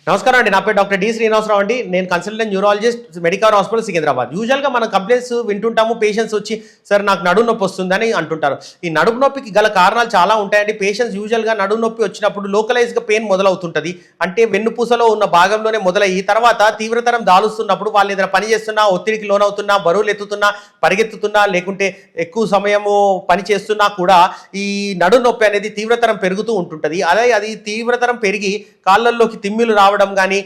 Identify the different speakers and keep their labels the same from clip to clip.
Speaker 1: నమస్కారం అండి. నా పేరు డాక్టర్ డి శ్రీనివాసరావు అండి. నేను consultant neurologist Medicover hospital Secunderabad. యూజువల్గా మనం కంప్లైంట్స్ వింటుంటాము. పేషెంట్స్ వచ్చి సార్ నాకు నడుము నొప్పి వస్తుందని అంటుంటారు. ఈ నడుము నొప్పికి గల కారణాలు చాలా ఉంటాయండి. పేషెంట్స్ యూజువల్గా నడుము నొప్పి వచ్చినప్పుడు లోకలైజ్గా పెయిన్ మొదలవుతుంటుంది. అంటే వెన్నుపూసలో ఉన్న భాగంలోనే మొదలయ్యి తర్వాత తీవ్రతరం దాలుస్తున్నప్పుడు వాళ్ళు ఏదైనా పని చేస్తున్నా, ఒత్తిడికి లోనవుతున్నా, బరువులు ఎత్తుతున్నా, పరిగెత్తుతున్నా, లేకుంటే ఎక్కువ సమయము పని చేస్తున్నా కూడా ఈ నడుము నొప్పి అనేది తీవ్రతరం పెరుగుతూ ఉంటుంటుంది. అదే అది తీవ్రతరం పెరిగి కాళ్ళల్లోకి తిమ్మిలు రావడం కానీ,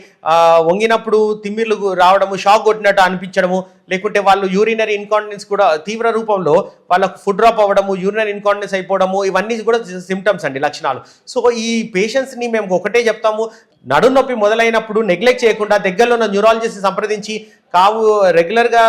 Speaker 1: వంగినప్పుడు తిమ్మిర్లు రావడము, షాక్ కొట్టినట్టు అనిపించడము, లేకుంటే వాళ్ళు యూరినరీ ఇన్కాంటినెన్స్ కూడా తీవ్ర రూపంలో వాళ్ళకు ఫుడ్ డ్రాప్ అవ్వడము, యూరినరీ ఇన్కాంటినెన్స్ అయిపోవడము, ఇవన్నీ కూడా సిమ్టమ్స్ అండి, లక్షణాలు. సో ఈ పేషెంట్స్ని మేము ఒకటే చెప్తాము, నడుము నొప్పి మొదలైనప్పుడు నెగ్లెక్ట్ చేయకుండా దగ్గరలో ఉన్న న్యూరాలజిస్ట్ని సంప్రదించి రెగ్యులర్గా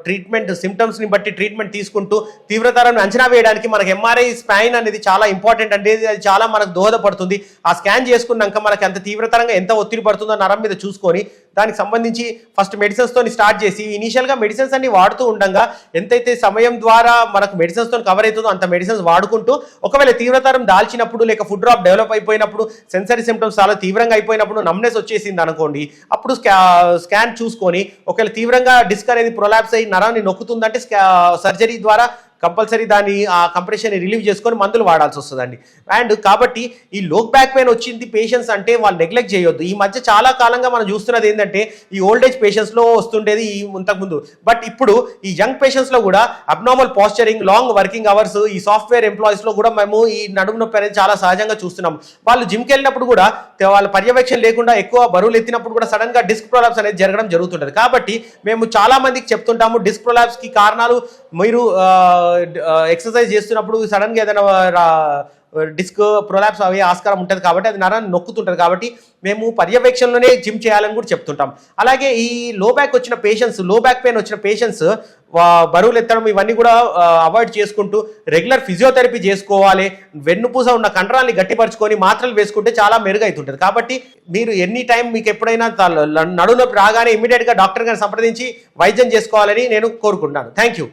Speaker 1: ట్రీట్మెంట్ సిమ్టమ్స్ని బట్టి ట్రీట్మెంట్ తీసుకుంటూ తీవ్రతరాన్ని అంచనా వేయడానికి మనకు ఎంఆర్ఐ స్కాన్ అనేది చాలా ఇంపార్టెంట్ అండి. అది చాలా మనకు దోహదపడుతుంది. ఆ స్కాన్ చేసుకున్నాక మనకి అంత తీవ్రతరంగా ఎంత ఒత్తిడి పడుతుందో నరం మీద చూసుకొని దానికి సంబంధించి ఫస్ట్ మెడిసిన్స్తో స్టార్ట్ చేసి ఇనీషియల్గా మెడిసిన్స్ అన్ని వాడుతూ ఉండగా ఎంతైతే సమయం ద్వారా మనకు మెడిసిన్స్తో కవర్ అవుతుందో అంత మెడిసిన్స్ వాడుకుంటూ ఒకవేళ తీవ్రతరం దాల్చినప్పుడు లేక ఫుడ్ డ్రాప్ డెవలప్ అయిపోయినప్పుడు సెన్సరీ సిమ్టమ్స్ చాలా తీవ్రంగా అయిపోయినప్పుడు నమ్నెస్ వచ్చేసింది అనుకోండి, అప్పుడు స్కాన్ చూసుకొని ఒకవేళ తీవ్రంగా డిస్క్ అనేది ప్రొలాప్స్ అయ్యి నరాన్ని నొక్కుతుందంటే సర్జరీ ద్వారా కంపల్సరీ దాన్ని ఆ కంప్రెషన్ రిలీవ్ చేసుకొని మందులు వాడాల్సి వస్తుందండి. అండ్ కాబట్టి ఈ లోక్ బ్యాక్ పెయిన్ వచ్చింది పేషెంట్స్ అంటే వాళ్ళు నెగ్లెక్ట్ చేయొద్దు. ఈ మధ్య చాలా కాలంగా మనం చూస్తున్నది ఏంటంటే ఈ ఓల్డ్ ఏజ్ పేషెంట్స్లో వస్తుండేది ఈ ఇంతకుముందు, బట్ ఇప్పుడు ఈ యంగ్ పేషెంట్స్లో కూడా అబ్నార్మల్ పాస్చరింగ్, లాంగ్ వర్కింగ్ అవర్స్, ఈ సాఫ్ట్వేర్ ఎంప్లాయీస్లో కూడా మేము ఈ నడుము నొప్పి అనేది చాలా సహజంగా చూస్తున్నాం. వాళ్ళు జిమ్కి వెళ్ళినప్పుడు కూడా వాళ్ళ పర్యవేక్షణ లేకుండా ఎక్కువ బరువులు ఎత్తినప్పుడు కూడా సడన్గా డిస్క్ ప్రొలాప్స్ అనేది జరగడం జరుగుతుంటుంది. కాబట్టి మేము చాలా మందికి చెప్తుంటాము, డిస్క్ ప్రొలాప్స్కి కారణాలు మీరు ఎక్సర్సైజ్ చేస్తున్నప్పుడు సడన్గా ఏదైనా డిస్క్ ప్రొలాప్స్ అయ్యే ఆస్కారం ఉంటుంది కాబట్టి అది నరాన్ని నొక్కుతుంటుంది. కాబట్టి మేము పర్యవేక్షణలోనే జిమ్ చేయాలని కూడా చెప్తుంటాం. అలాగే ఈ లో బ్యాక్ పెయిన్ వచ్చిన పేషెంట్స్ బరువులు ఎత్తడం ఇవన్నీ కూడా అవాయిడ్ చేసుకుంటూ రెగ్యులర్ ఫిజియోథెరపీ చేసుకోవాలి. వెన్నుపూస ఉన్న కండరాల్ని గట్టిపరుచుకొని మాత్రలు వేసుకుంటే చాలా మెరుగవుతుంటుంది. కాబట్టి మీరు ఎనీ టైం మీకు ఎప్పుడైనా నడుము నొప్పి రాగానే ఇమీడియట్గా డాక్టర్ గారిని సంప్రదించి వైద్యం చేసుకోవాలని నేను కోరుకుంటున్నాను. Thank you.